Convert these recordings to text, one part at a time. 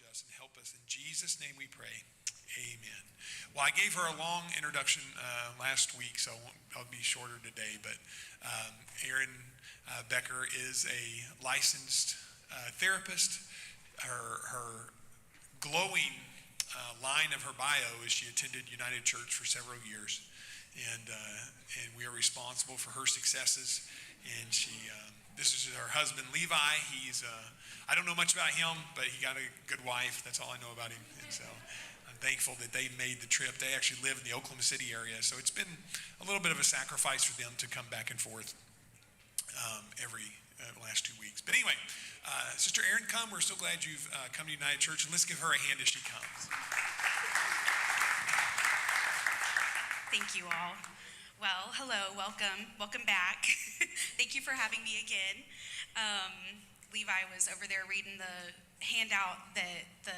us and help us. In Jesus' name we pray. Amen. Well, I gave her a long introduction last week, so I'll be shorter today. But Erin Becker is a licensed therapist. Her glowing line of her bio is she attended United Church for several years, and we are responsible for her successes. And this is her husband Levi. He's I don't know much about him, but he got a good wife. That's all I know about him. And so I'm thankful that they made the trip. They actually live in the Oklahoma City area, so it's been a little bit of a sacrifice for them to come back and forth every last 2 weeks. But anyway, Sister Erin, come. We're so glad you've come to United Church, and let's give her a hand as she comes. Thank you all. Well, hello, welcome back. Thank you for having me again. Levi was over there reading the handout that the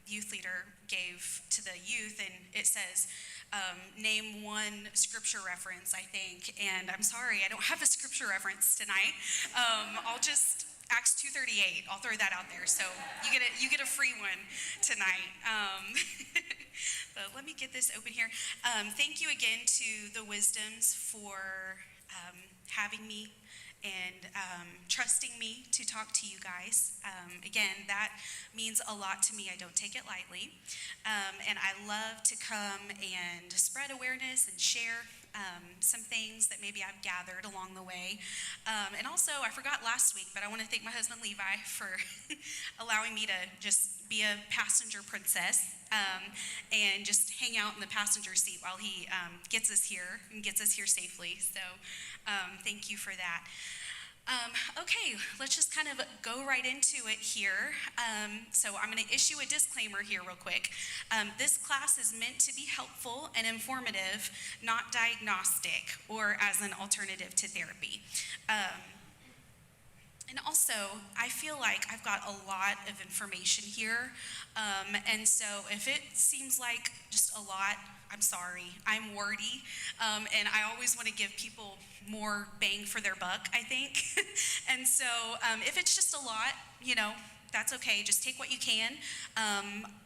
youth leader gave to the youth, and it says, name one scripture reference, I think, and I'm sorry, I don't have a scripture reference tonight. I'll just, Acts 2:38, I'll throw that out there, so you get a free one tonight. But let me get this open here. Thank you again to the Wisdoms for having me and trusting me to talk to you guys. Again, that means a lot to me. I don't take it lightly. And I love to come and spread awareness and share some things that maybe I've gathered along the way. And also, I forgot last week, but I want to thank my husband Levi for allowing me to just be a passenger princess and just hang out in the passenger seat while he gets us here and gets us here safely. So thank you for that. Okay, let's just kind of go right into it here. So I'm going to issue a disclaimer here real quick. This class is meant to be helpful and informative, not diagnostic or as an alternative to therapy. And also, I feel like I've got a lot of information here, and so if it seems like just a lot, I'm sorry, I'm wordy, and I always want to give people more bang for their buck, I think. And so if it's just a lot, that's okay, just take what you can.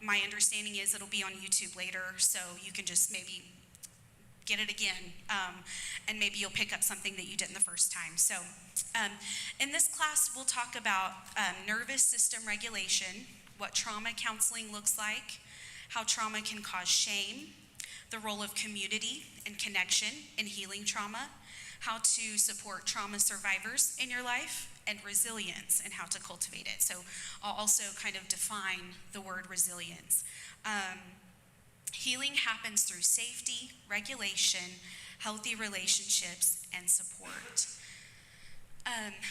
My understanding is it'll be on YouTube later, so you can just maybe get it again, and maybe you'll pick up something that you didn't the first time. So in this class, we'll talk about nervous system regulation, what trauma counseling looks like, how trauma can cause shame, the role of community and connection in healing trauma, how to support trauma survivors in your life, and resilience and how to cultivate it. So I'll also kind of define the word resilience. Healing happens through safety, regulation, healthy relationships, and support.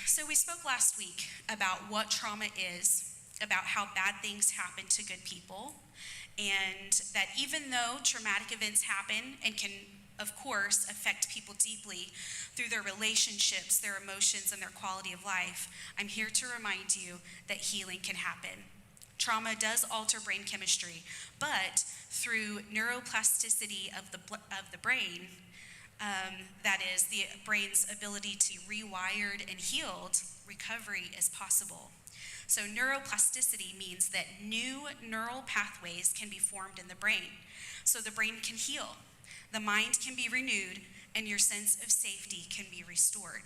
So we spoke last week about what trauma is, about how bad things happen to good people, and that even though traumatic events happen and can, of course, affect people deeply through their relationships, their emotions, and their quality of life, I'm here to remind you that healing can happen. Trauma does alter brain chemistry, but through neuroplasticity of the brain, that is, the brain's ability to rewired and healed, recovery is possible. So neuroplasticity means that new neural pathways can be formed in the brain. So the brain can heal, the mind can be renewed, and your sense of safety can be restored.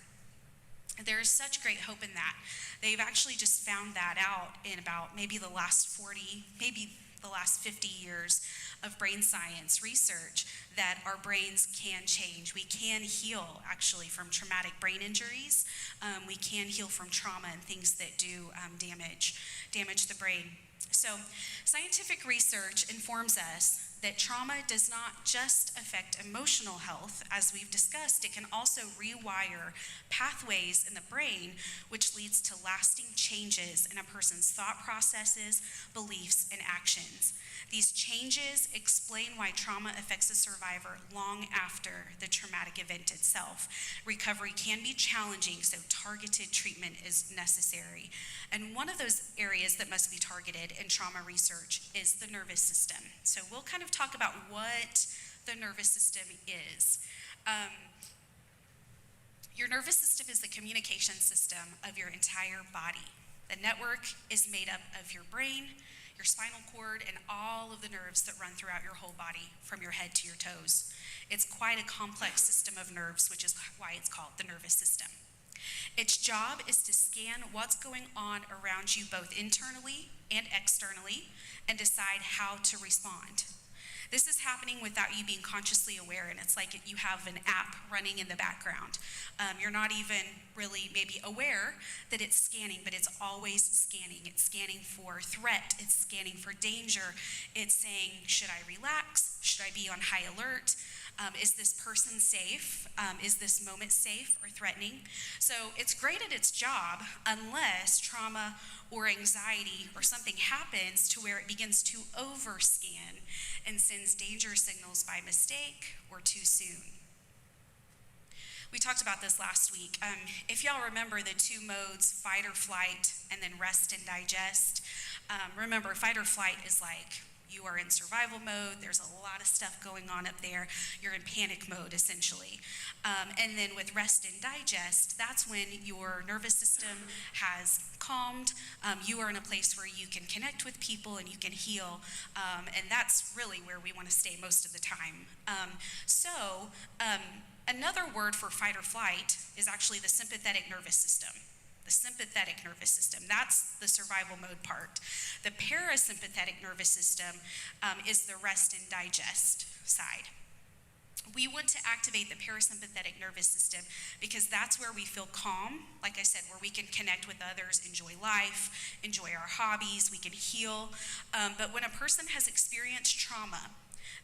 There is such great hope in that. They've actually just found that out in about maybe the last 40, maybe the last 50 years of brain science research, that our brains can change. We can heal actually from traumatic brain injuries. We can heal from trauma and things that do damage the brain. So scientific research informs us that trauma does not just affect emotional health. As we've discussed, it can also rewire pathways in the brain, which leads to lasting changes in a person's thought processes, beliefs, and actions. These changes explain why trauma affects a survivor long after the traumatic event itself. Recovery can be challenging, so targeted treatment is necessary. And one of those areas that must be targeted in trauma research is the nervous system. So we'll kind of talk about what the nervous system is. Your nervous system is the communication system of your entire body. The network is made up of your brain, your spinal cord, and all of the nerves that run throughout your whole body from your head to your toes. It's quite a complex system of nerves, which is why it's called the nervous system. Its job is to scan what's going on around you both internally and externally and decide how to respond. This is happening without you being consciously aware, and it's like you have an app running in the background. You're not even really maybe aware that it's scanning, but it's always scanning. It's scanning for threat. It's scanning for danger. It's saying, should I relax? Should I be on high alert? Is this person safe? Is this moment safe or threatening? So it's great at its job unless trauma or anxiety or something happens to where it begins to overscan and sends danger signals by mistake or too soon. We talked about this last week. If y'all remember the two modes, fight or flight, and then rest and digest. Remember, fight or flight is like you are in survival mode. There's a lot of stuff going on up there. You're in panic mode, essentially. And then with rest and digest, that's when your nervous system has calmed. You are in a place where you can connect with people and you can heal. And that's really where we want to stay most of the time. Another word for fight or flight is actually the sympathetic nervous system. The sympathetic nervous system, that's the survival mode part. The parasympathetic nervous system is the rest and digest side. We want to activate the parasympathetic nervous system because that's where we feel calm, like I said, where we can connect with others, enjoy life, enjoy our hobbies, we can heal. But when a person has experienced trauma,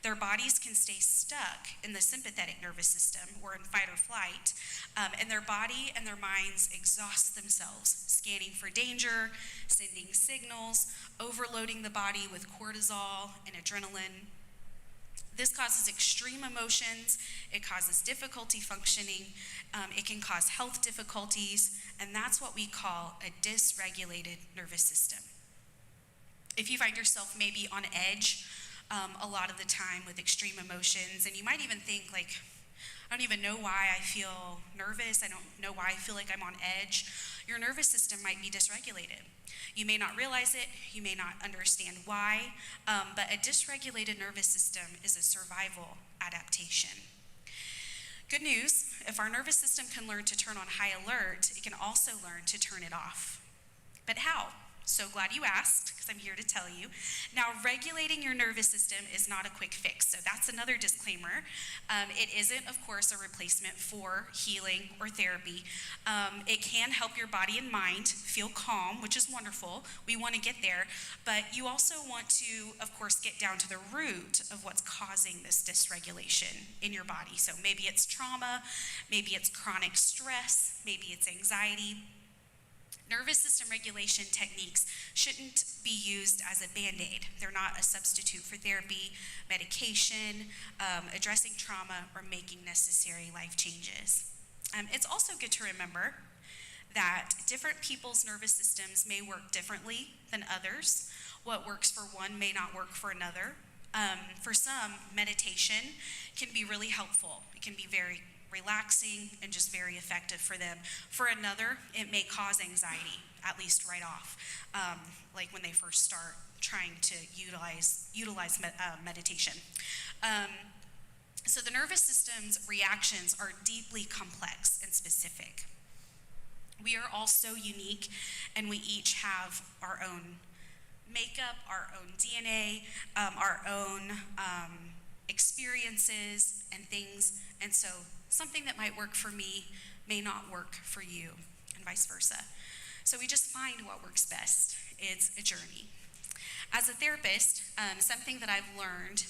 their bodies can stay stuck in the sympathetic nervous system or in fight or flight, and their body and their minds exhaust themselves, scanning for danger, sending signals, overloading the body with cortisol and adrenaline. This causes extreme emotions, it causes difficulty functioning, it can cause health difficulties, and that's what we call a dysregulated nervous system. If you find yourself maybe on edge, a lot of the time with extreme emotions, and you might even think like, I don't even know why I feel nervous, I don't know why I feel like I'm on edge. Your nervous system might be dysregulated. You may not realize it, you may not understand why, but a dysregulated nervous system is a survival adaptation. Good news, if our nervous system can learn to turn on high alert, it can also learn to turn it off. But how? So glad you asked, because I'm here to tell you. Now, regulating your nervous system is not a quick fix, so that's another disclaimer. It isn't, of course, a replacement for healing or therapy. It can help your body and mind feel calm, which is wonderful. We want to get there, but you also want to, of course, get down to the root of what's causing this dysregulation in your body. So maybe it's trauma, maybe it's chronic stress, maybe it's anxiety. Nervous system regulation techniques shouldn't be used as a Band-Aid. They're not a substitute for therapy, medication, addressing trauma, or making necessary life changes. It's also good to remember that different people's nervous systems may work differently than others. What works for one may not work for another. For some, meditation can be really helpful. It can be very relaxing and just very effective for them. For another, it may cause anxiety, at least right off, like when they first start trying to utilize meditation. So the nervous system's reactions are deeply complex and specific. We are all so unique, and we each have our own makeup, our own DNA, our own experiences and things, and so something that might work for me may not work for you, and vice versa. So we just find what works best. It's a journey. As a therapist, something that I've learned,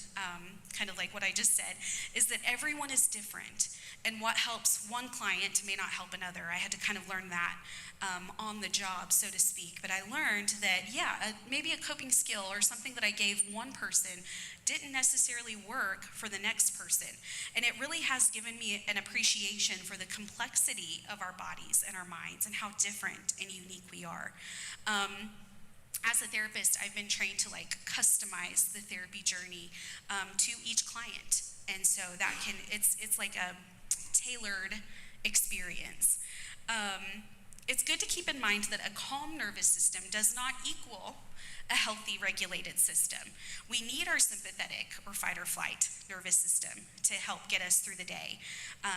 kind of like what I just said, is that everyone is different, and what helps one client may not help another. I had to kind of learn that on the job, so to speak. But I learned that, maybe a coping skill or something that I gave one person didn't necessarily work for the next person. And it really has given me an appreciation for the complexity of our bodies and our minds and how different and unique we are. As a therapist, I've been trained to customize the therapy journey to each client. And so it's like a tailored experience. It's good to keep in mind that a calm nervous system does not equal a healthy regulated system. We need our sympathetic or fight or flight nervous system to help get us through the day.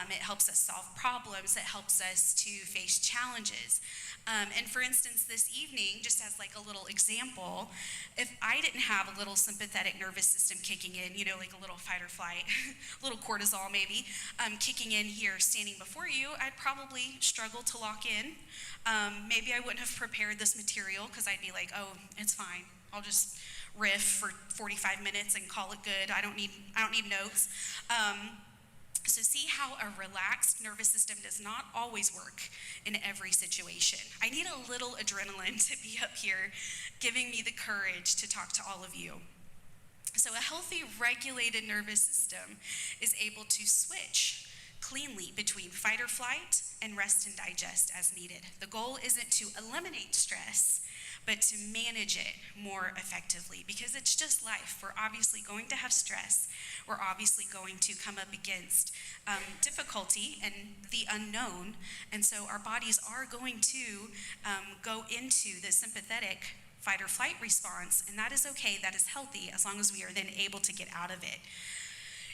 It helps us solve problems. It helps us to face challenges. And for instance, this evening, just as like a little example, if I didn't have a little sympathetic nervous system kicking in, like a little fight or flight, a little cortisol maybe, kicking in here standing before you, I'd probably struggle to lock in. Maybe I wouldn't have prepared this material because I'd be like, oh, it's fine. I'll just riff for 45 minutes and call it good. I don't need notes. So see how a relaxed nervous system does not always work in every situation. I need a little adrenaline to be up here giving me the courage to talk to all of you. So a healthy, regulated nervous system is able to switch cleanly between fight or flight and rest and digest as needed. The goal isn't to eliminate stress, but to manage it more effectively, because it's just life. We're obviously going to have stress. We're obviously going to come up against difficulty and the unknown, and so our bodies are going to go into the sympathetic fight or flight response, and that is okay, that is healthy, as long as we are then able to get out of it.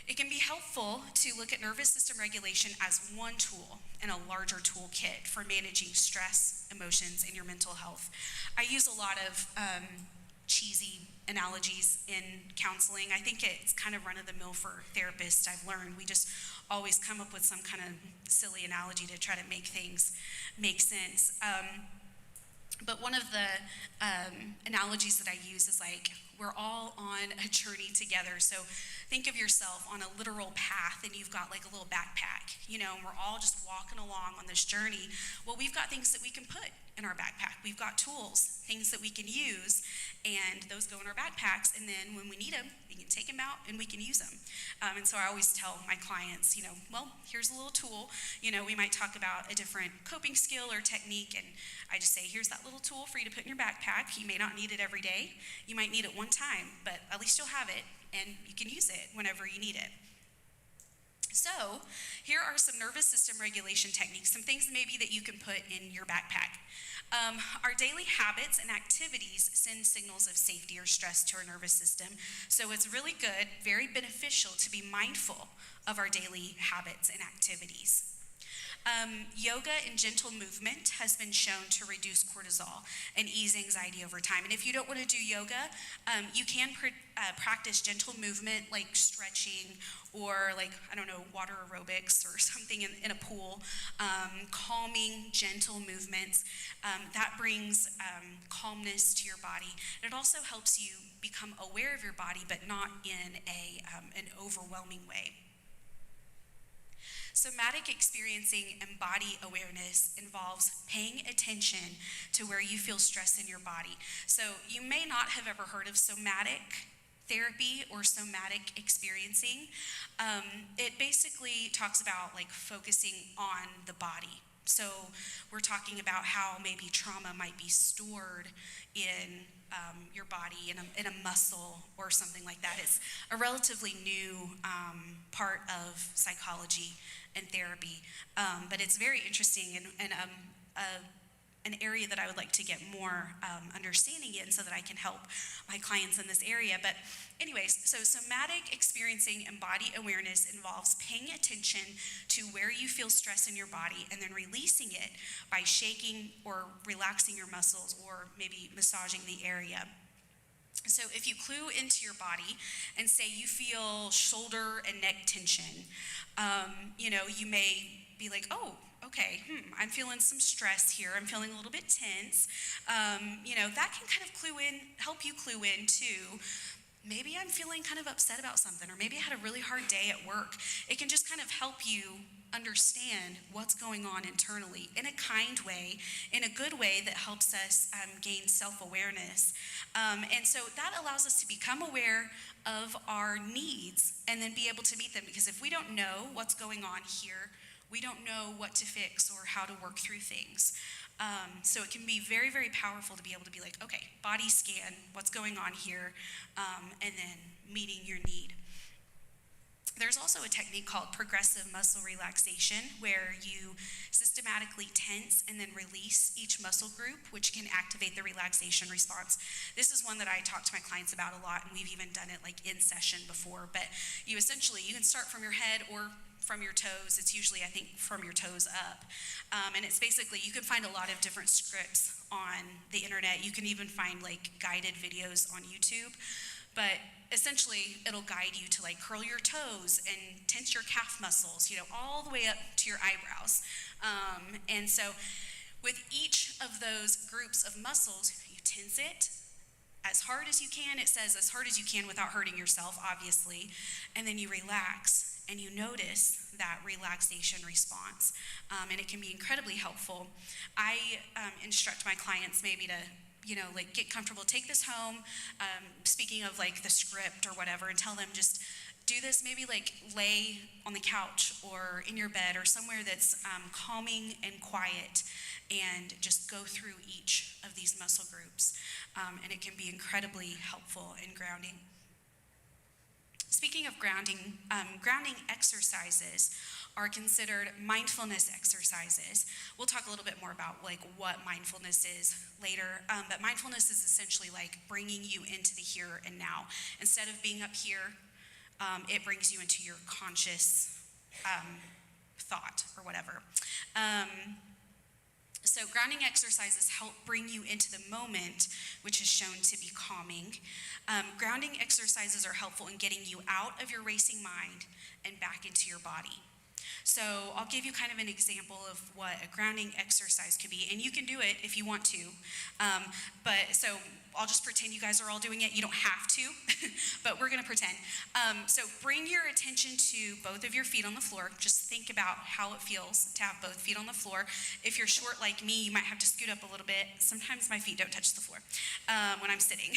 It can be helpful to look at nervous system regulation as one tool in a larger toolkit for managing stress, emotions, and your mental health. I use a lot of cheesy analogies in counseling. I think it's kind of run-of-the-mill for therapists, I've learned. We just always come up with some kind of silly analogy to try to make things make sense. But one of the analogies that I use is like, we're all on a journey together. So think of yourself on a literal path, and you've got like a little backpack, and we're all just walking along on this journey. Well, we've got things that we can put in our backpack. We've got tools, things that we can use, and those go in our backpacks, and then when we need them, we can take them out and we can use them. And so I always tell my clients, well, here's a little tool. We might talk about a different coping skill or technique, and I just say, here's that little tool for you to put in your backpack. You may not need it every day. You might need it one time, but at least you'll have it, and you can use it whenever you need it. So here are some nervous system regulation techniques, some things maybe that you can put in your backpack. Our daily habits and activities send signals of safety or stress to our nervous system. So it's really good, very beneficial to be mindful of our daily habits and activities. Yoga and gentle movement has been shown to reduce cortisol and ease anxiety over time. And if you don't want to do yoga, you can practice gentle movement like stretching or water aerobics or something in a pool. Calming, gentle movements. That brings calmness to your body. And it also helps you become aware of your body, but not in an overwhelming way. Somatic experiencing and body awareness involves paying attention to where you feel stress in your body. So you may not have ever heard of somatic therapy or somatic experiencing. It basically talks about like focusing on the body. So we're talking about how maybe trauma might be stored in your body, in a muscle or something like that. It's a relatively new part of psychology and therapy, but it's very interesting and an area that I would like to get more understanding in so that I can help my clients in this area. But anyways, so somatic experiencing and body awareness involves paying attention to where you feel stress in your body and then releasing it by shaking or relaxing your muscles or maybe massaging the area. So if you clue into your body and say you feel shoulder and neck tension, you may be like, oh, okay, I'm feeling some stress here. I'm feeling a little bit tense. That can kind of help you clue in to maybe I'm feeling kind of upset about something, or maybe I had a really hard day at work. It can just kind of help you understand what's going on internally in a kind way, in a good way that helps us gain self-awareness. And so that allows us to become aware of our needs and then be able to meet them, because if we don't know what's going on here, we don't know what to fix or how to work through things. So it can be very, very powerful to be able to be like, okay, body scan, what's going on here, and then meeting your need. There's also a technique called progressive muscle relaxation, where you systematically tense and then release each muscle group, which can activate the relaxation response. This is one that I talk to my clients about a lot, and we've even done it like in session before. But you can start from your head or from your toes. It's usually, I think, from your toes up. And it's basically, you can find a lot of different scripts on the internet. You can even find like guided videos on YouTube. But essentially, it'll guide you to like curl your toes and tense your calf muscles, all the way up to your eyebrows. And so with each of those groups of muscles, you tense it as hard as you can. It says as hard as you can without hurting yourself, obviously. And then you relax and you notice that relaxation response. And it can be incredibly helpful. I instruct my clients maybe to get comfortable, take this home, speaking of like the script or whatever, and tell them just do this, maybe like lay on the couch or in your bed or somewhere that's calming and quiet, and just go through each of these muscle groups. And it can be incredibly helpful in grounding. Speaking of grounding, grounding exercises are considered mindfulness exercises. We'll talk a little bit more about like what mindfulness is later, but mindfulness is essentially like bringing you into the here and now. Instead of being up here, it brings you into your conscious thought or whatever. So grounding exercises help bring you into the moment, which is shown to be calming. Grounding exercises are helpful in getting you out of your racing mind and back into your body. So I'll give you kind of an example of what a grounding exercise could be, and you can do it if you want to. But so I'll just pretend you guys are all doing it. You don't have to, but we're going to pretend. So bring your attention to both of your feet on the floor. Just think about how it feels to have both feet on the floor. If you're short like me, you might have to scoot up a little bit. Sometimes my feet don't touch the floor when I'm sitting.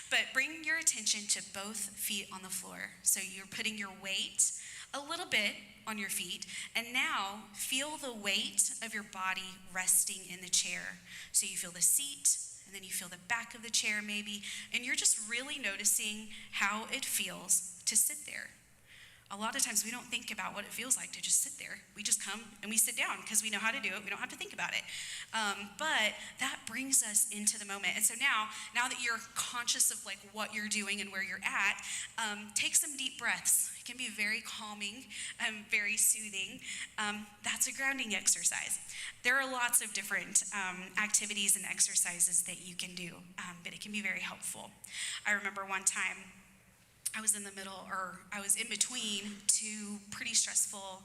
But bring your attention to both feet on the floor. So you're putting your weight a little bit on your feet, and now feel the weight of your body resting in the chair. So you feel the seat, and then you feel the back of the chair maybe, and you're just really noticing how it feels to sit there. A lot of times we don't think about what it feels like to just sit there. We just come and we sit down because we know how to do it. We don't have to think about it. But that brings us into the moment. And so now that you're conscious of like what you're doing and where you're at, take some deep breaths. It can be very calming and very soothing. That's a grounding exercise. There are lots of different activities and exercises that you can do, but it can be very helpful. I remember one time I was in between two pretty stressful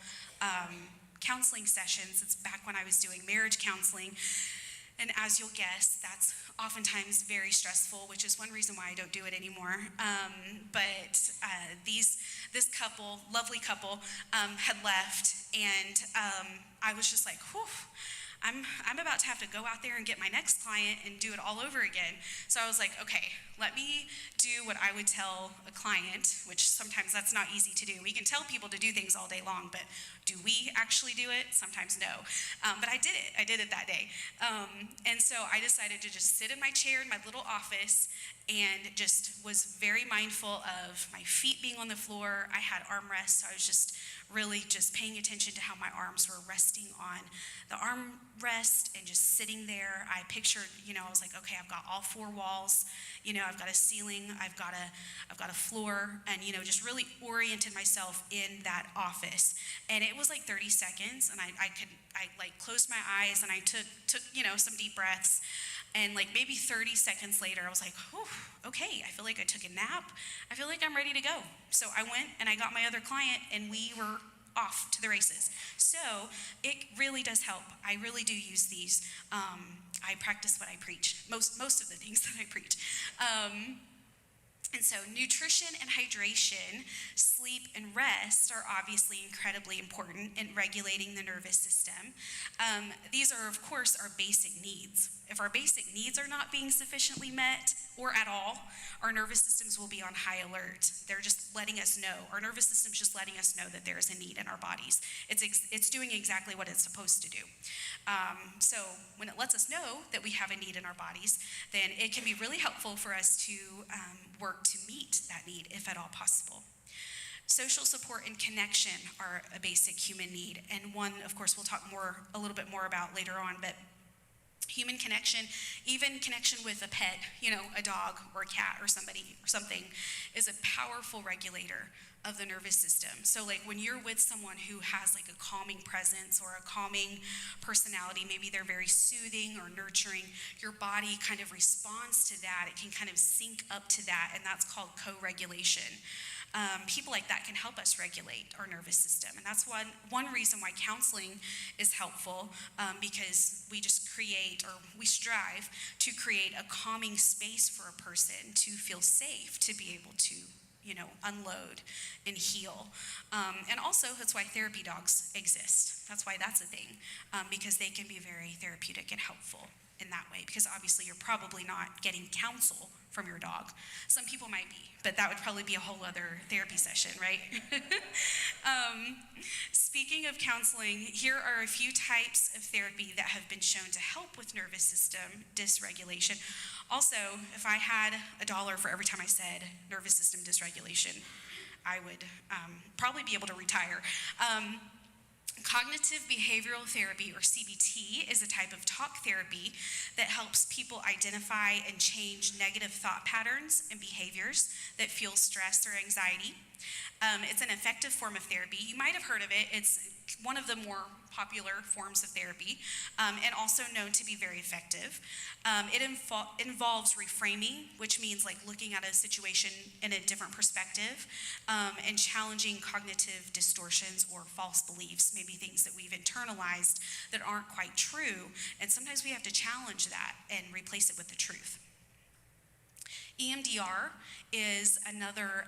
counseling sessions. It's back when I was doing marriage counseling. And as you'll guess, that's oftentimes very stressful, which is one reason why I don't do it anymore. But this couple, lovely couple, had left, and I was just like, whew. I'm about to have to go out there and get my next client and do it all over again. So I was like, okay, let me do what I would tell a client, which sometimes that's not easy to do. We can tell people to do things all day long, but do we actually do it? Sometimes no. But I did it. I did it that day. And so I decided to just sit in my chair in my little office and just was very mindful of my feet being on the floor. I had armrests, so I was just really just paying attention to how my arms were resting on the armrest and just sitting there. I pictured, I was like, okay, I've got all four walls, I've got a ceiling, I've got a floor, and just really oriented myself in that office. And it was like 30 seconds, and I like closed my eyes and I took some deep breaths. And like maybe 30 seconds later, I was like, oh, okay, I feel like I took a nap. I feel like I'm ready to go. So I went and I got my other client, and we were off to the races. So it really does help. I really do use these. I practice what I preach, most of the things that I preach. And so nutrition and hydration, sleep and rest are obviously incredibly important in regulating the nervous system. These are, of course, our basic needs. If our basic needs are not being sufficiently met or at all, our nervous systems will be on high alert. They're just letting us know. Our nervous system's just letting us know that there is a need in our bodies. It's doing exactly what it's supposed to do. So when it lets us know that we have a need in our bodies, then it can be really helpful for us to work to meet that need, if at all possible. Social support and connection are a basic human need, and one, of course, we'll talk a little bit more about later on, but human connection, even connection with a pet, a dog or a cat or somebody or something, is a powerful regulator of the nervous system. So like when you're with someone who has like a calming presence or a calming personality, maybe they're very soothing or nurturing, your body kind of responds to that. It can kind of sync up to that, and that's called co-regulation. People like that can help us regulate our nervous system. And that's one reason why counseling is helpful, because we strive to create a calming space for a person to feel safe, to be able to, unload and heal. And also, that's why therapy dogs exist. That's why that's a thing, because they can be very therapeutic and helpful in that way, because obviously you're probably not getting counsel from your dog. Some people might be, but that would probably be a whole other therapy session, right? Speaking of counseling, here are a few types of therapy that have been shown to help with nervous system dysregulation. Also, if I had $1 for every time I said nervous system dysregulation, I would probably be able to retire. Cognitive behavioral therapy, or CBT, is a type of talk therapy that helps people identify and change negative thought patterns and behaviors that fuel stress or anxiety. It's an effective form of therapy. You might have heard of it. It's one of the more popular forms of therapy, and also known to be very effective. It involves reframing, which means like looking at a situation in a different perspective, and challenging cognitive distortions or false beliefs, maybe things that we've internalized that aren't quite true, and sometimes we have to challenge that and replace it with the truth. EMDR is another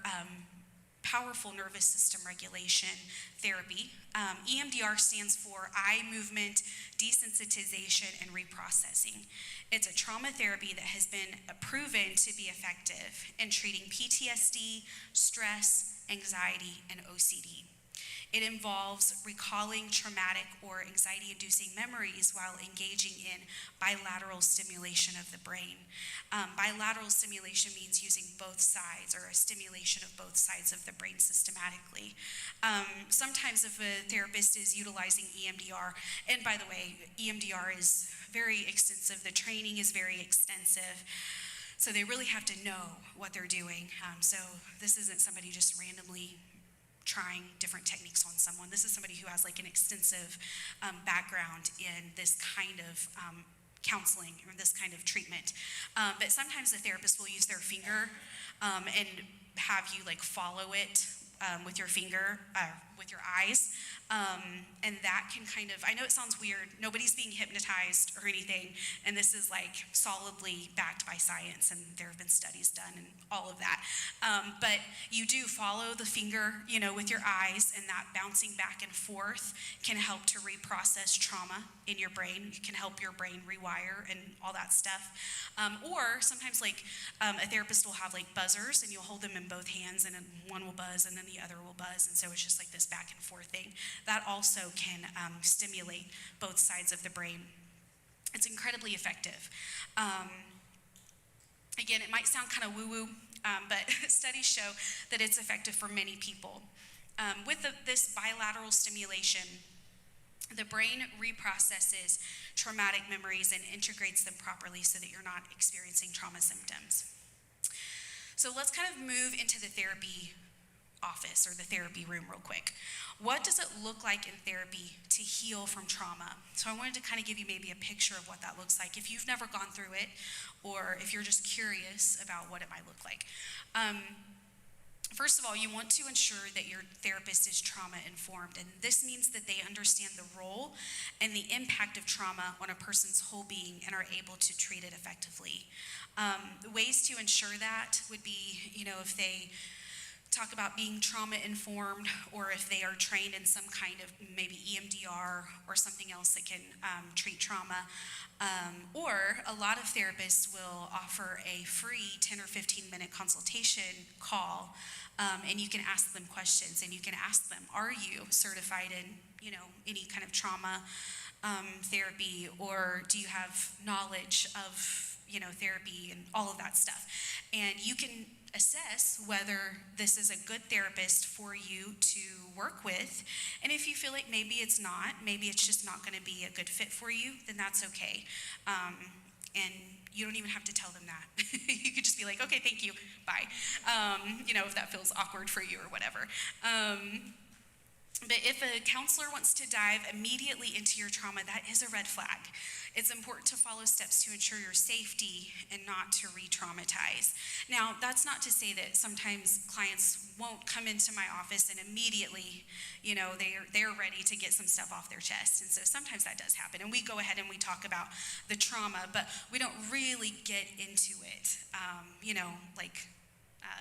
powerful nervous system regulation therapy. EMDR stands for eye movement desensitization and reprocessing. It's a trauma therapy that has been proven to be effective in treating PTSD, stress, anxiety, and OCD. It involves recalling traumatic or anxiety-inducing memories while engaging in bilateral stimulation of the brain. Bilateral stimulation means using both sides, or a stimulation of both sides of the brain systematically. Sometimes if a therapist is utilizing EMDR, and by the way, EMDR is very extensive, the training is very extensive, so they really have to know what they're doing. So this isn't somebody just randomly trying different techniques on someone. This is somebody who has like an extensive background in this kind of counseling or this kind of treatment. But sometimes the therapist will use their finger and have you like follow it with your finger, with your eyes. And that can kind of, I know it sounds weird, nobody's being hypnotized or anything, and this is like solidly backed by science, and there have been studies done and all of that. But you do follow the finger, with your eyes, and that bouncing back and forth can help to reprocess trauma in your brain. It can help your brain rewire and all that stuff. Or sometimes like a therapist will have like buzzers, and you'll hold them in both hands, and then one will buzz and then the other will buzz, and so it's just like this back and forth thing. That also can stimulate both sides of the brain. It's incredibly effective. Again, it might sound kind of woo-woo, but studies show that it's effective for many people. With this bilateral stimulation, the brain reprocesses traumatic memories and integrates them properly so that you're not experiencing trauma symptoms. So let's kind of move into the therapy office or the therapy room real quick. What does it look like in therapy to heal from trauma? So I wanted to kind of give you maybe a picture of what that looks like if you've never gone through it, or if you're just curious about what it might look like. First of all, you want to ensure that your therapist is trauma informed, and this means that they understand the role and the impact of trauma on a person's whole being and are able to treat it effectively. Ways to ensure that would be, if they talk about being trauma informed, or if they are trained in some kind of maybe EMDR or something else that can treat trauma. Or a lot of therapists will offer a free 10 or 15 minute consultation call, and you can ask them questions, and you can ask them, are you certified in any kind of trauma therapy, or do you have knowledge of therapy and all of that stuff? And you can assess whether this is a good therapist for you to work with. And if you feel like maybe it's not, maybe it's just not going to be a good fit for you, then that's okay. And you don't even have to tell them that. You could just be like, okay, thank you, bye. If that feels awkward for you or whatever. But if a counselor wants to dive immediately into your trauma, that is a red flag. It's important to follow steps to ensure your safety and not to re-traumatize. Now, that's not to say that sometimes clients won't come into my office and immediately, they're ready to get some stuff off their chest. And so sometimes that does happen. And we go ahead and we talk about the trauma, but we don't really get into it, like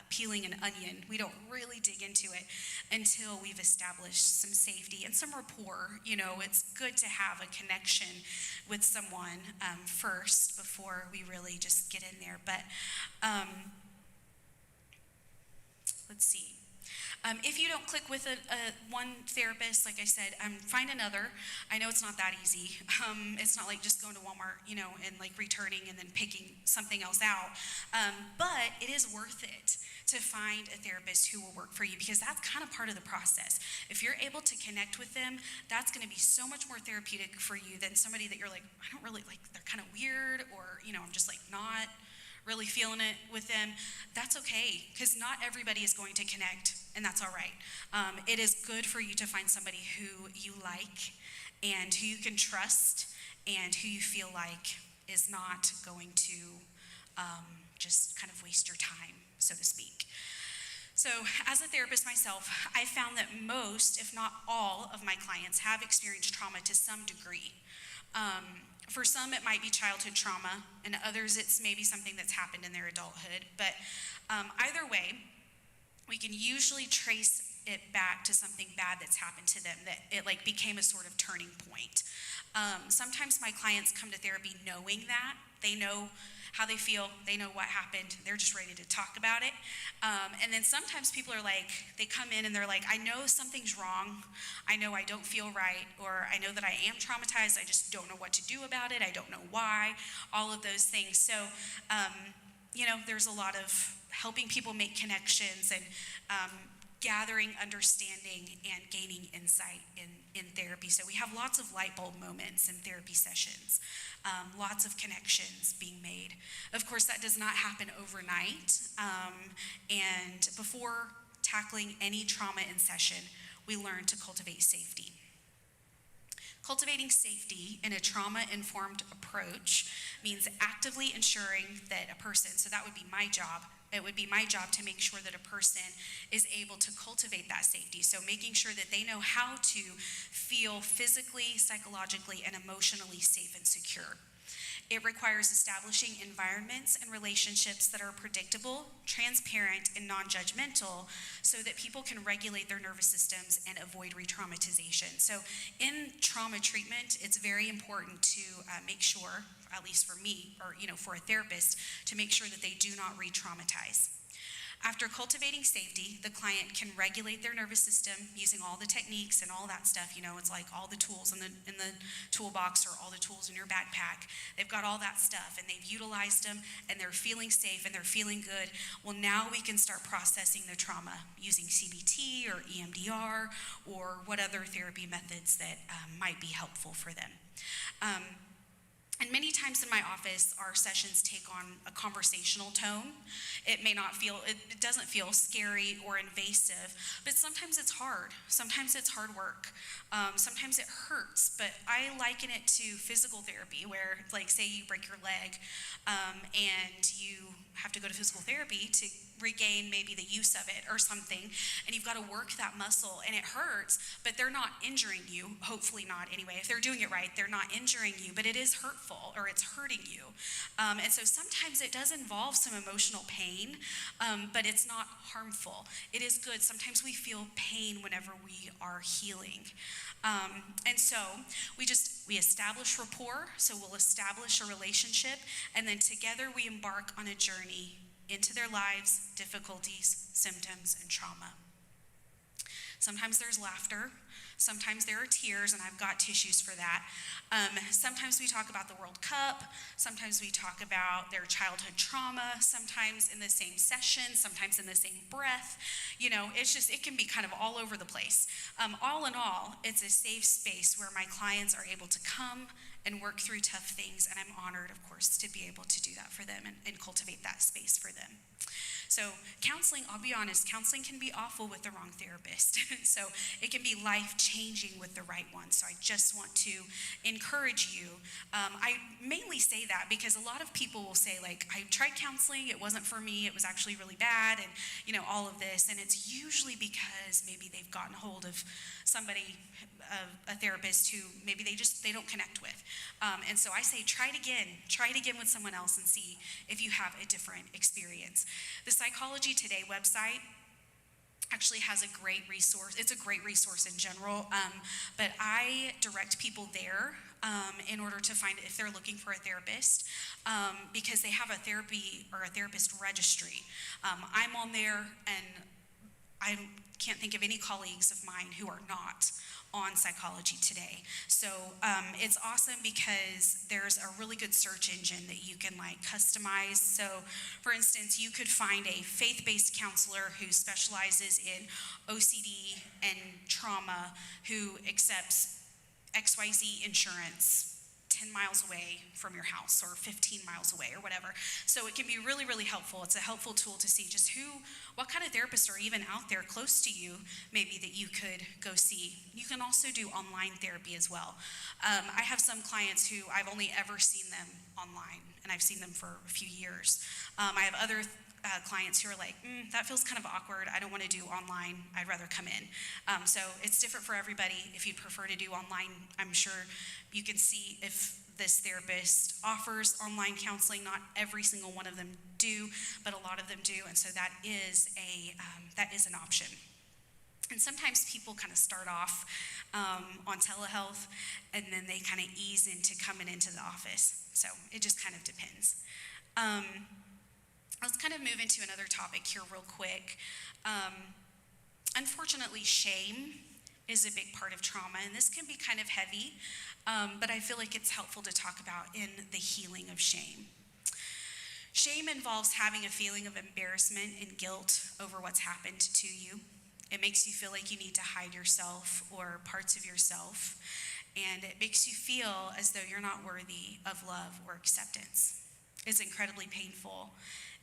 peeling an onion. We don't really dig into it until we've established some safety and some rapport. It's good to have a connection with someone first before we really just get in there. But let's see. If you don't click with one therapist, like I said, find another. I know it's not that easy. It's not like just going to Walmart, and like returning and then picking something else out. But it is worth it to find a therapist who will work for you, because that's kind of part of the process. If you're able to connect with them, that's going to be so much more therapeutic for you than somebody that you're like, I don't really like, they're kind of weird, or, I'm just like not really feeling it with them. That's okay, because not everybody is going to connect, and that's all right. It is good for you to find somebody who you like and who you can trust and who you feel like is not going to just kind of waste your time, so to speak. So as a therapist myself, I found that most, if not all, of my clients have experienced trauma to some degree. For some, it might be childhood trauma, and others, it's maybe something that's happened in their adulthood. But either way, we can usually trace it back to something bad that's happened to them, that it like became a sort of turning point. Sometimes my clients come to therapy knowing that. They know how they feel, they know what happened, they're just ready to talk about it. And then sometimes people are like, they come in and they're like, I know something's wrong, I know I don't feel right, or I know that I am traumatized, I just don't know what to do about it, I don't know why, all of those things. So, there's a lot of helping people make connections and gathering understanding and gaining insight in therapy. So we have lots of light bulb moments in therapy sessions, lots of connections being made. Of course, that does not happen overnight. And before tackling any trauma in session, we learn to cultivate safety. Cultivating safety in a trauma-informed approach means actively ensuring that a person, so that would be my job, it would be my job to make sure that a person is able to cultivate that safety. So making sure that they know how to feel physically, psychologically, and emotionally safe and secure. It requires establishing environments and relationships that are predictable, transparent, and non-judgmental so that people can regulate their nervous systems and avoid re-traumatization. So in trauma treatment, it's very important to make sure, at least for me, or for a therapist, to make sure that they do not re-traumatize. After cultivating safety, the client can regulate their nervous system using all the techniques and all that stuff. It's like all the tools in the toolbox, or all the tools in your backpack. They've got all that stuff and they've utilized them and they're feeling safe and they're feeling good. Well, now we can start processing the trauma using CBT or EMDR or what other therapy methods that might be helpful for them. And many times in my office, our sessions take on a conversational tone. It doesn't feel scary or invasive, but sometimes it's hard. Sometimes it's hard work. Sometimes it hurts, but I liken it to physical therapy, where, like, say you break your leg and you have to go to physical therapy to regain maybe the use of it or something, and you've got to work that muscle, and it hurts, but they're not injuring you, hopefully not anyway. If they're doing it right, they're not injuring you, but it is hurtful, or it's hurting you. And so sometimes it does involve some emotional pain, but it's not harmful. It is good. Sometimes we feel pain whenever we are healing. And so we establish rapport, so we'll establish a relationship, and then together we embark on a journey into their lives, difficulties, symptoms, and trauma. Sometimes there's laughter. Sometimes there are tears, and I've got tissues for that. Sometimes we talk about the World Cup. Sometimes we talk about their childhood trauma. Sometimes in the same session. Sometimes in the same breath. It can be kind of all over the place. All in all, it's a safe space where my clients are able to come and work through tough things, and I'm honored, of course, to be able to do that for them and cultivate that space for them. So counseling, I'll be honest, counseling can be awful with the wrong therapist. So it can be life-changing with the right one. So I just want to encourage you. I mainly say that because a lot of people will say, like, I tried counseling, it wasn't for me, it was actually really bad, and all of this. And it's usually because maybe they've gotten hold of somebody, a therapist who maybe they don't connect with. And so I say, try it again with someone else and see if you have a different experience. The Psychology Today website actually has a great resource. It's a great resource in general, but I direct people there in order to find if they're looking for a therapist, because they have a therapy or a therapist registry. I'm on there, and I can't think of any colleagues of mine who are not on Psychology Today. So it's awesome because there's a really good search engine that you can customize. So for instance, you could find a faith-based counselor who specializes in OCD and trauma, who accepts XYZ insurance 10 miles away from your house or 15 miles away or whatever. So it can be really, really helpful. It's a helpful tool to see just what kind of therapists are even out there close to you, maybe that you could go see. You can also do online therapy as well. I have some clients who I've only ever seen them online, and I've seen them for a few years. I have other clients who are like, that feels kind of awkward. I don't want to do online. I'd rather come in. So it's different for everybody. If you'd prefer to do online, I'm sure you can see if this therapist offers online counseling. Not every single one of them do, but a lot of them do, and so that is an option. And sometimes people kind of start off on telehealth, and then they kind of ease into coming into the office. So it just kind of depends. Let's kind of move into another topic here real quick. Unfortunately, shame is a big part of trauma, and this can be kind of heavy, but I feel like it's helpful to talk about in the healing of shame. Shame involves having a feeling of embarrassment and guilt over what's happened to you. It makes you feel like you need to hide yourself or parts of yourself, and it makes you feel as though you're not worthy of love or acceptance. It's incredibly painful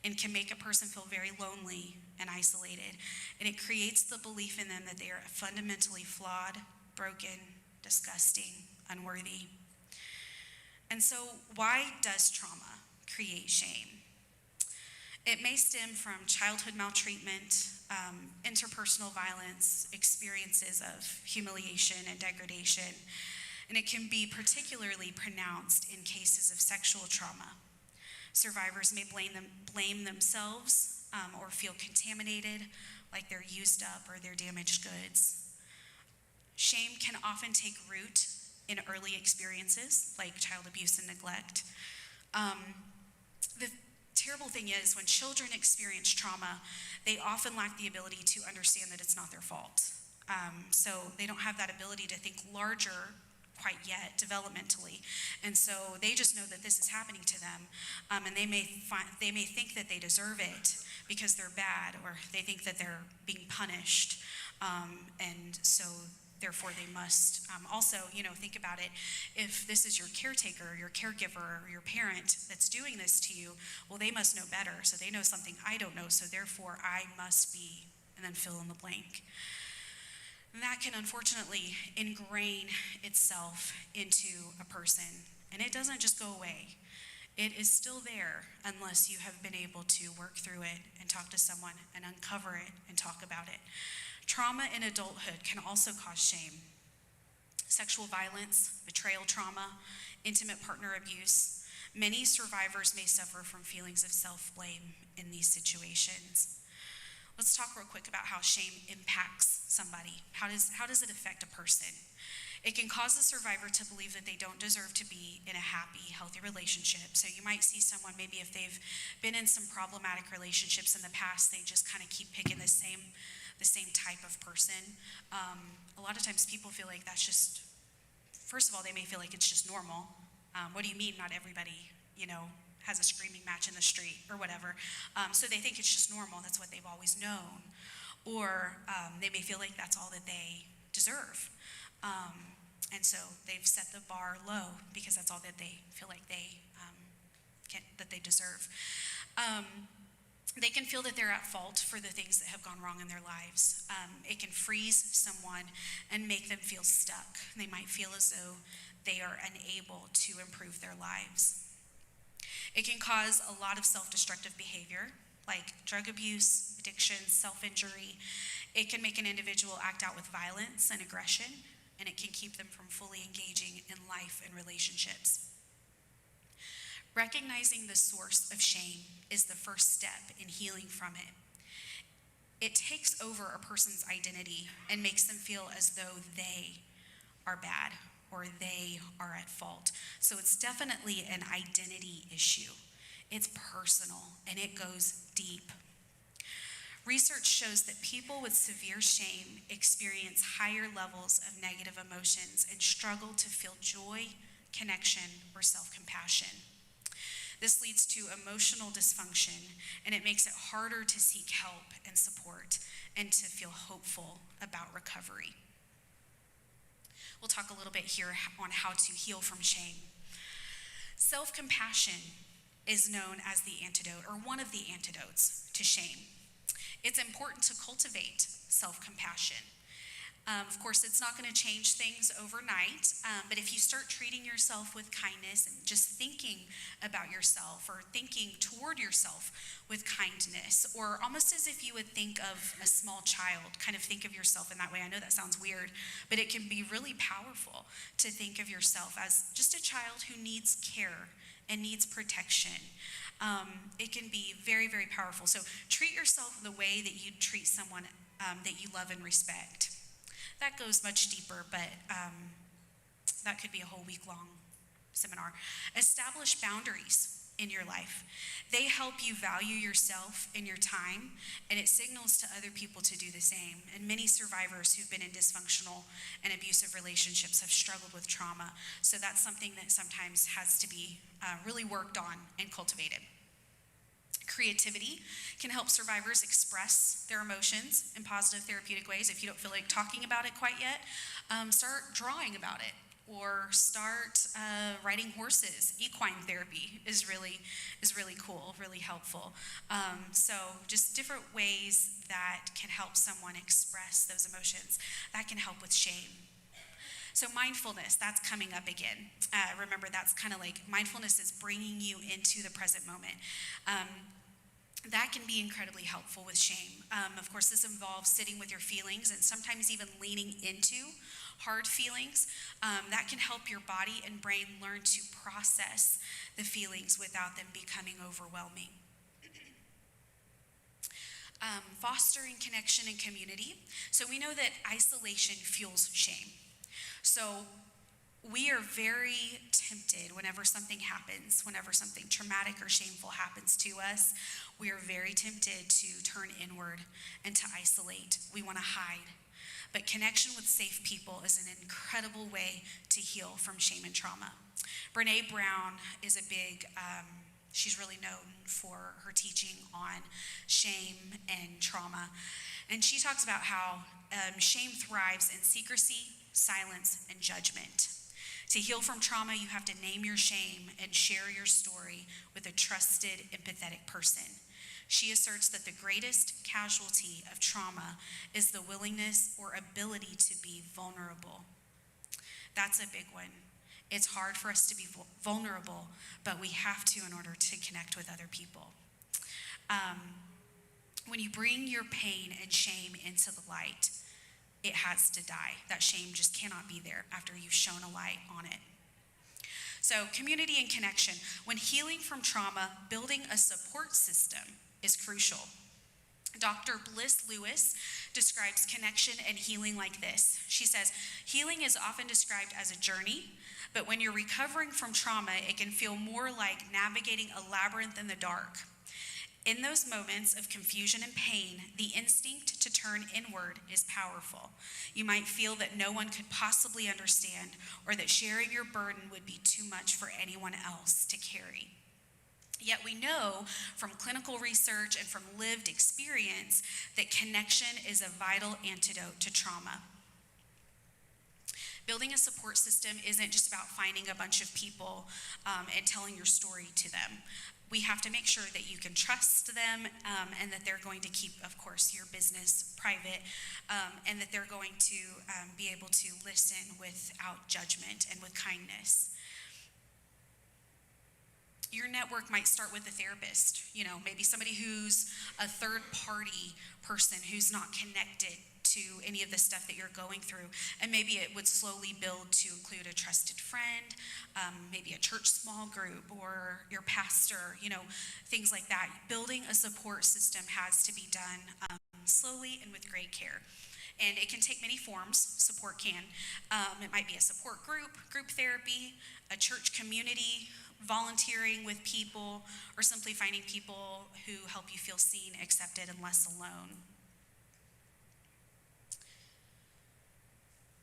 and can make a person feel very lonely and isolated. And it creates the belief in them that they are fundamentally flawed, broken, disgusting, unworthy. And so why does trauma create shame? It may stem from childhood maltreatment, interpersonal violence, experiences of humiliation and degradation, and it can be particularly pronounced in cases of sexual trauma. Survivors may blame themselves or feel contaminated, like they're used up or they're damaged goods. Shame can often take root in early experiences, like child abuse and neglect. The terrible thing is, when children experience trauma, they often lack the ability to understand that it's not their fault. So they don't have that ability to think larger quite yet developmentally, and so they just know that this is happening to them, and they may think that they deserve it because they're bad, or they think that they're being punished, and so therefore they must also, think about it. If this is your caretaker, your caregiver, or your parent that's doing this to you, well, they must know better, so they know something I don't know, so therefore I must be, and then fill in the blank. And that can unfortunately ingrain itself into a person, and it doesn't just go away. It is still there unless you have been able to work through it and talk to someone and uncover it and talk about it. Trauma in adulthood can also cause shame. Sexual violence, betrayal trauma, intimate partner abuse. Many survivors may suffer from feelings of self-blame in these situations. Let's talk real quick about how shame impacts somebody. How does it affect a person? It can cause the survivor to believe that they don't deserve to be in a happy, healthy relationship. So you might see someone, maybe if they've been in some problematic relationships in the past, they just kind of keep picking the the same type of person. A lot of times people feel like that's just, first of all, they may feel like it's just normal. What do you mean not everybody, has a screaming match in the street or whatever? So they think it's just normal. That's what they've always known. Or they may feel like that's all that they deserve. And so they've set the bar low because that's all that they feel like that they deserve. They can feel that they're at fault for the things that have gone wrong in their lives. It can freeze someone and make them feel stuck. They might feel as though they are unable to improve their lives. It can cause a lot of self-destructive behavior, like drug abuse, addiction, self-injury. It can make an individual act out with violence and aggression, and it can keep them from fully engaging in life and relationships. Recognizing the source of shame is the first step in healing from it. It takes over a person's identity and makes them feel as though they are bad or they are at fault. So it's definitely an identity issue. It's personal and it goes deep. Research shows that people with severe shame experience higher levels of negative emotions and struggle to feel joy, connection, or self-compassion. This leads to emotional dysfunction, and it makes it harder to seek help and support and to feel hopeful about recovery. We'll talk a little bit here on how to heal from shame. Self-compassion is known as the antidote, or one of the antidotes to shame. It's important to cultivate self-compassion. Of course, it's not going to change things overnight, but if you start treating yourself with kindness and just thinking about yourself or thinking toward yourself with kindness, or almost as if you would think of a small child, kind of think of yourself in that way. I know that sounds weird, but it can be really powerful to think of yourself as just a child who needs care and needs protection. It can be very, very powerful. So treat yourself the way that you treat someone that you love and respect. That goes much deeper, but that could be a whole week-long seminar. Establish boundaries in your life. They help you value yourself and your time, and it signals to other people to do the same. And many survivors who've been in dysfunctional and abusive relationships have struggled with trauma, so that's something that sometimes has to be really worked on and cultivated. Creativity can help survivors express their emotions in positive therapeutic ways. If you don't feel like talking about it quite yet, start drawing about it, or start riding horses. Equine therapy is really cool, really helpful. So just different ways that can help someone express those emotions. That can help with shame. So mindfulness, that's coming up again. Remember, that's kind of like mindfulness is bringing you into the present moment. That can be incredibly helpful with shame. Of course, this involves sitting with your feelings and sometimes even leaning into hard feelings. That can help your body and brain learn to process the feelings without them becoming overwhelming. Fostering connection and community. So we know that isolation fuels shame. So we are very tempted whenever something happens, whenever something traumatic or shameful happens to us, we are very tempted to turn inward and to isolate. We want to hide. But connection with safe people is an incredible way to heal from shame and trauma. Brene Brown is she's really known for her teaching on shame and trauma. And she talks about how shame thrives in secrecy, silence, and judgment. To heal from trauma, you have to name your shame and share your story with a trusted, empathetic person. She asserts that the greatest casualty of trauma is the willingness or ability to be vulnerable. That's a big one. It's hard for us to be vulnerable, but we have to in order to connect with other people. When you bring your pain and shame into the light, it has to die. That shame just cannot be there after you've shone a light on it. So community and connection. When healing from trauma, building a support system is crucial. Dr. Bliss Lewis describes connection and healing like this. She says, healing is often described as a journey, but when you're recovering from trauma, it can feel more like navigating a labyrinth in the dark. In those moments of confusion and pain, the instinct to turn inward is powerful. You might feel that no one could possibly understand, or that sharing your burden would be too much for anyone else to carry. Yet we know from clinical research and from lived experience that connection is a vital antidote to trauma. Building a support system isn't just about finding a bunch of people and telling your story to them. We have to make sure that you can trust them and that they're going to keep, of course, your business private, and that they're going to be able to listen without judgment and with kindness. Your network might start with a therapist, maybe somebody who's a third-party person who's not connected to any of the stuff that you're going through. And maybe it would slowly build to include a trusted friend, maybe a church small group, or your pastor, things like that. Building a support system has to be done slowly and with great care. And it can take many forms, support can. It might be a support group therapy, a church community, volunteering with people, or simply finding people who help you feel seen, accepted, and less alone.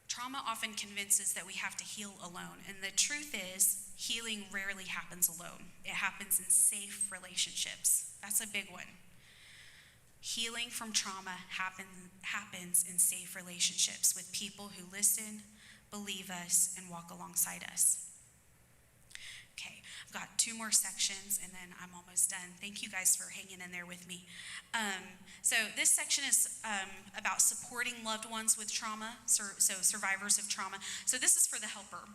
Trauma often convinces that we have to heal alone, and the truth is, healing rarely happens alone. It happens in safe relationships. That's a big one. Healing from trauma happens in safe relationships with people who listen, believe us, and walk alongside us. Okay, I've got 2 more sections and then I'm almost done. Thank you guys for hanging in there with me. So this section is about supporting loved ones with trauma, so survivors of trauma. So this is for the helper.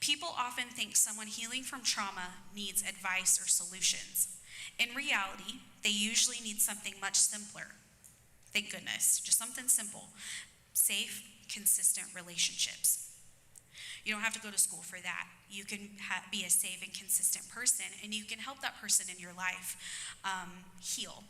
People often think someone healing from trauma needs advice or solutions. In reality, they usually need something much simpler. Thank goodness, just something simple. Safe, consistent relationships. You don't have to go to school for that. You can be a safe and consistent person, and you can help that person in your life heal.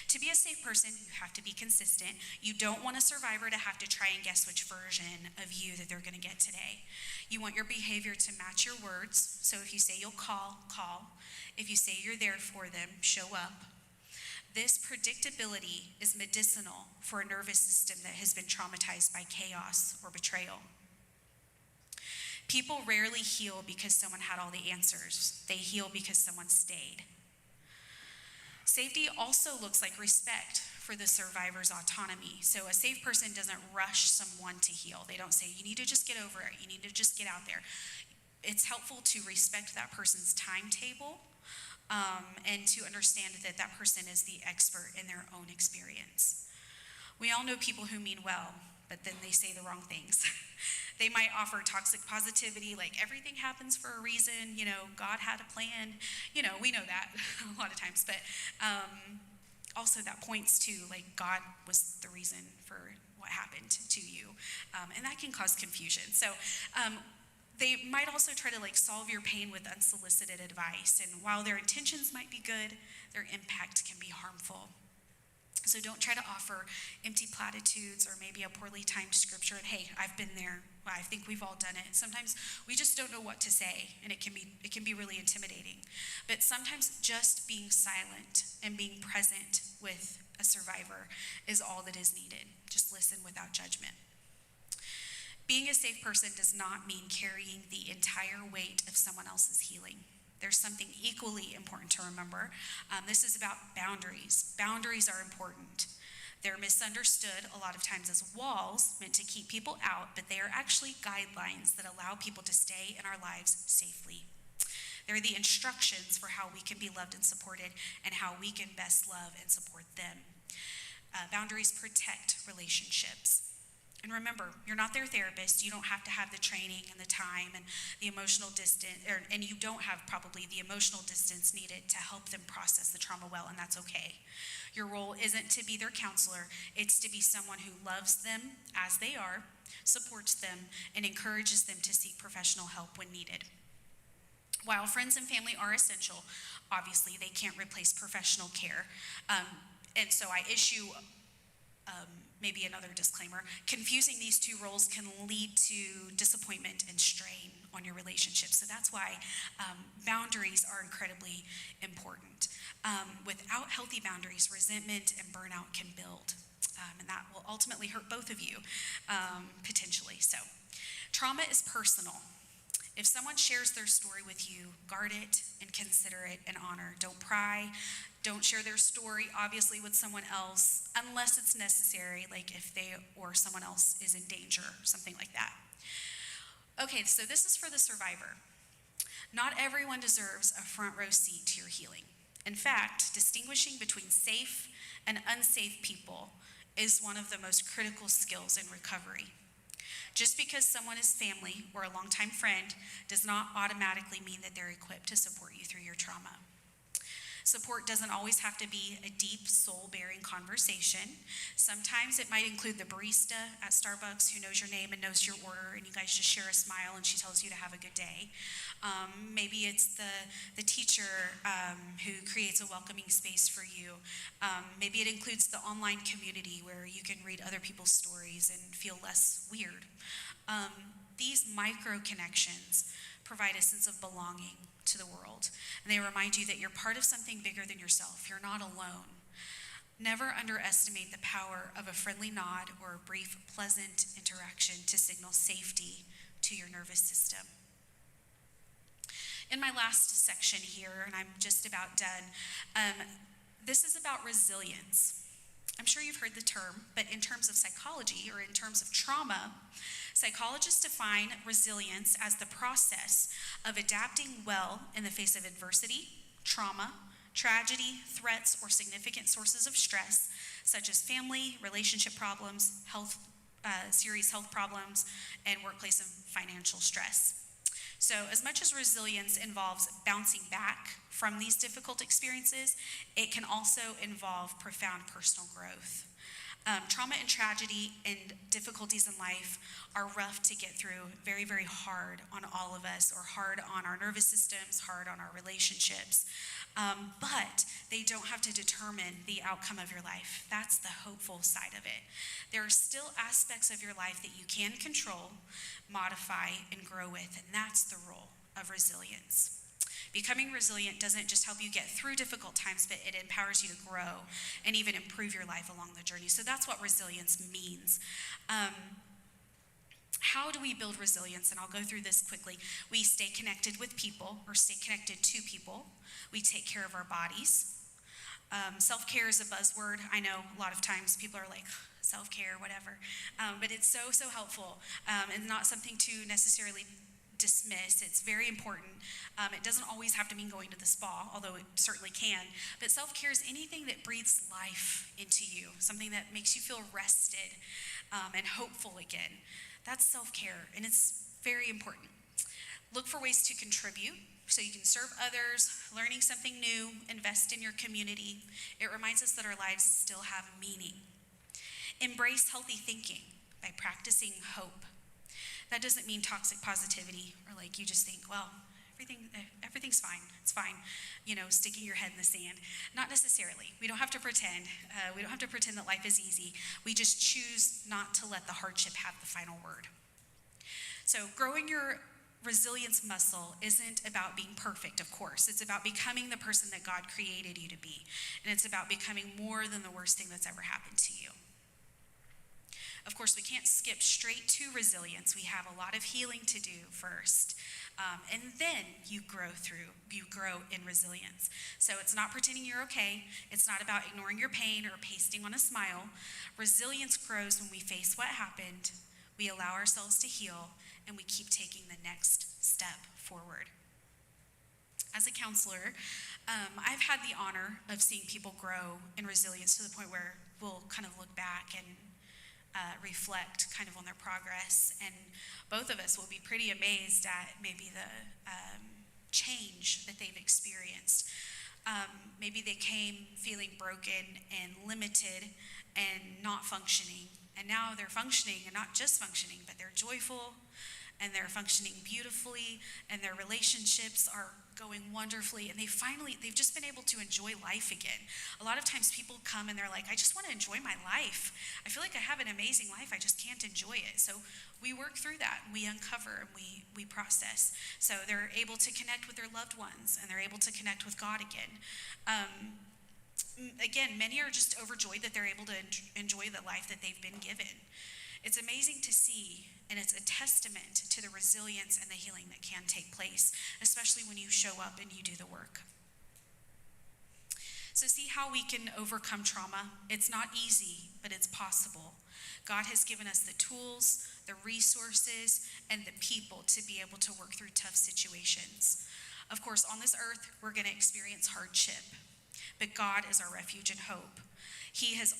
To be a safe person, you have to be consistent. You don't want a survivor to have to try and guess which version of you that they're going to get today. You want your behavior to match your words. So if you say you'll call, call. If you say you're there for them, show up. This predictability is medicinal for a nervous system that has been traumatized by chaos or betrayal. People rarely heal because someone had all the answers. They heal because someone stayed. Safety also looks like respect for the survivor's autonomy. So a safe person doesn't rush someone to heal. They don't say, you need to just get over it. You need to just get out there. It's helpful to respect that person's timetable and to understand that that person is the expert in their own experience. We all know people who mean well, but then they say the wrong things. They might offer toxic positivity, like everything happens for a reason, God had a plan. We know that a lot of times, but also that points to like God was the reason for what happened to you. And that can cause confusion. So they might also try to like solve your pain with unsolicited advice. And while their intentions might be good, their impact can be harmful. So don't try to offer empty platitudes or maybe a poorly timed scripture and, hey, I've been there. Well, I think we've all done it. Sometimes we just don't know what to say, and it can be really intimidating. But sometimes just being silent and being present with a survivor is all that is needed. Just listen without judgment. Being a safe person does not mean carrying the entire weight of someone else's healing. There's something equally important to remember. This is about boundaries. Boundaries are important. They're misunderstood a lot of times as walls meant to keep people out, but they are actually guidelines that allow people to stay in our lives safely. They're the instructions for how we can be loved and supported and how we can best love and support them. Boundaries protect relationships. And remember, you're not their therapist. You don't have to have the training and the time and the emotional distance, and you don't have probably the emotional distance needed to help them process the trauma well, and that's okay. Your role isn't to be their counselor. It's to be someone who loves them as they are, supports them, and encourages them to seek professional help when needed. While friends and family are essential, obviously they can't replace professional care. And so I issue maybe another disclaimer, confusing these two roles can lead to disappointment and strain on your relationship. So that's why boundaries are incredibly important. Without healthy boundaries, resentment and burnout can build. And that will ultimately hurt both of you, potentially. So, trauma is personal. If someone shares their story with you, guard it and consider it an honor. Don't pry. Don't share their story, obviously, with someone else, unless it's necessary, like if they or someone else is in danger, something like that. Okay, so this is for the survivor. Not everyone deserves a front row seat to your healing. In fact, distinguishing between safe and unsafe people is one of the most critical skills in recovery. Just because someone is family or a longtime friend does not automatically mean that they're equipped to support you through your trauma. Support doesn't always have to be a deep, soul-bearing conversation. Sometimes it might include the barista at Starbucks who knows your name and knows your order, and you guys just share a smile and she tells you to have a good day. Maybe it's the teacher who creates a welcoming space for you. Maybe it includes the online community where you can read other people's stories and feel less weird. These micro connections provide a sense of belonging to the world, and they remind you that you're part of something bigger than yourself. You're not alone. Never underestimate the power of a friendly nod or a brief, pleasant interaction to signal safety to your nervous system. In my last section here, and I'm just about done, this is about resilience. I'm sure you've heard the term, but in terms of psychology or in terms of trauma, psychologists define resilience as the process of adapting well in the face of adversity, trauma, tragedy, threats, or significant sources of stress, such as family, relationship problems, serious health problems, and workplace and financial stress. So as much as resilience involves bouncing back from these difficult experiences, it can also involve profound personal growth. Trauma and tragedy and difficulties in life are rough to get through, very, very hard on all of us, or hard on our nervous systems, hard on our relationships. But they don't have to determine the outcome of your life. That's the hopeful side of it. There are still aspects of your life that you can control, modify, and grow with, and that's the role of resilience. Becoming resilient doesn't just help you get through difficult times, but it empowers you to grow and even improve your life along the journey. So that's what resilience means. How do we build resilience? And I'll go through this quickly. We stay connected with people, or stay connected to people. We take care of our bodies. Self-care is a buzzword. I know a lot of times people are like, self-care, whatever. But it's so helpful, and not something to necessarily dismiss. It's very important. It doesn't always have to mean going to the spa, although it certainly can. But self-care is anything that breathes life into you, something that makes you feel rested and hopeful again. That's self-care, and it's very important. Look for ways to contribute so you can serve others, learning something new, invest in your community. It reminds us that our lives still have meaning. Embrace healthy thinking by practicing hope. That doesn't mean toxic positivity, or like you just think, well, everything's fine. It's fine, sticking your head in the sand. Not necessarily. We don't have to pretend. We don't have to pretend that life is easy. We just choose not to let the hardship have the final word. So growing your resilience muscle isn't about being perfect, of course. It's about becoming the person that God created you to be. And it's about becoming more than the worst thing that's ever happened to you. Of course, we can't skip straight to resilience. We have a lot of healing to do first. And then you grow in resilience. So it's not pretending you're okay. It's not about ignoring your pain or pasting on a smile. Resilience grows when we face what happened, we allow ourselves to heal, and we keep taking the next step forward. As a counselor, I've had the honor of seeing people grow in resilience to the point where we'll kind of look back and reflect kind of on their progress, and both of us will be pretty amazed at maybe the change that they've experienced. Maybe they came feeling broken and limited and not functioning, and now they're functioning, and not just functioning, but they're joyful, and they're functioning beautifully, and their relationships are going wonderfully, and they've just been able to enjoy life again. A lot of times people come and they're like, I just want to enjoy my life. I feel like I have an amazing life, I just can't enjoy it. So we work through that, and we uncover, and we process. So they're able to connect with their loved ones, and they're able to connect with God again. Again, many are just overjoyed that they're able to enjoy the life that they've been given. It's amazing to see, and it's a testament to the resilience and the healing that can take place, especially when you show up and you do the work. So see how we can overcome trauma. It's not easy, but it's possible. God has given us the tools, the resources, and the people to be able to work through tough situations. Of course, on this earth, we're going to experience hardship, but God is our refuge and hope. He has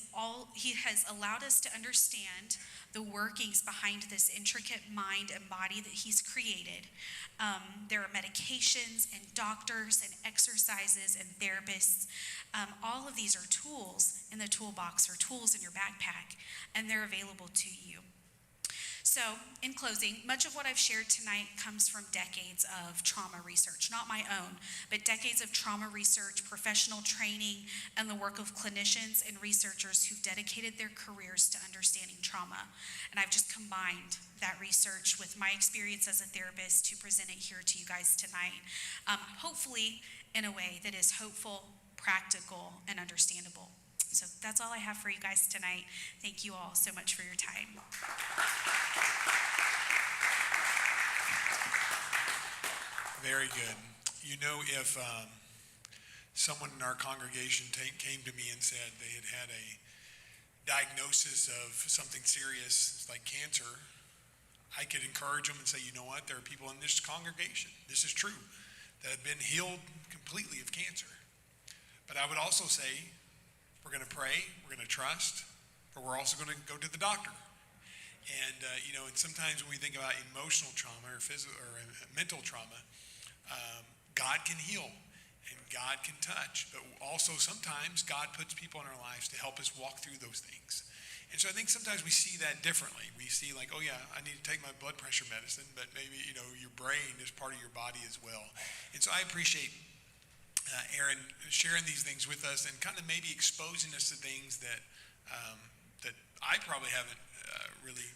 allowed us to understand the workings behind this intricate mind and body that he's created. There are medications and doctors and exercises and therapists. All of these are tools in the toolbox or tools in your backpack, and they're available to you. So, in closing, much of what I've shared tonight comes from decades of trauma research, not my own, but decades of trauma research, professional training, and the work of clinicians and researchers who've dedicated their careers to understanding trauma. And I've just combined that research with my experience as a therapist to present it here to you guys tonight, hopefully in a way that is hopeful, practical, and understandable. So that's all I have for you guys tonight. Thank you all so much for your time. Very good. You know, if someone in our congregation came to me and said they had had a diagnosis of something serious like cancer, I could encourage them and say, you know what, there are people in this congregation, this is true, that have been healed completely of cancer. But I would also say, we're going to pray, we're going to trust, but we're also going to go to the doctor. And, and sometimes when we think about emotional trauma or physical or mental trauma, God can heal and God can touch, but also sometimes God puts people in our lives to help us walk through those things. And so I think sometimes we see that differently. We see like, oh yeah, I need to take my blood pressure medicine, but maybe, your brain is part of your body as well. And so I appreciate Erin sharing these things with us and kind of maybe exposing us to things that I probably haven't really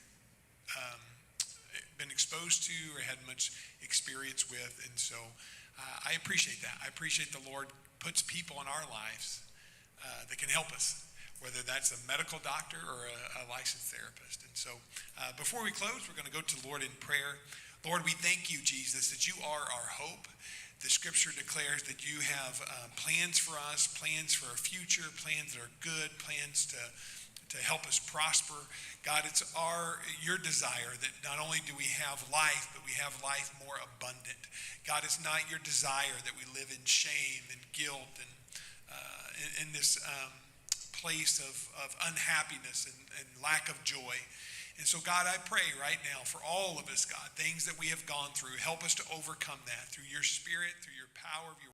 been exposed to or had much experience with. And so I appreciate that. I appreciate the Lord puts people in our lives that can help us, whether that's a medical doctor or a licensed therapist. And so before we close, we're going to go to the Lord in prayer. Lord, we thank you, Jesus, that you are our hope. The scripture declares that you have plans for us, plans for our future, plans that are good, plans to help us prosper. God, it's your desire that not only do we have life, but we have life more abundant. God, it's not your desire that we live in shame and guilt and in this place of unhappiness and lack of joy. And so, God, I pray right now for all of us, God, things that we have gone through, help us to overcome that through your Spirit, through your power of your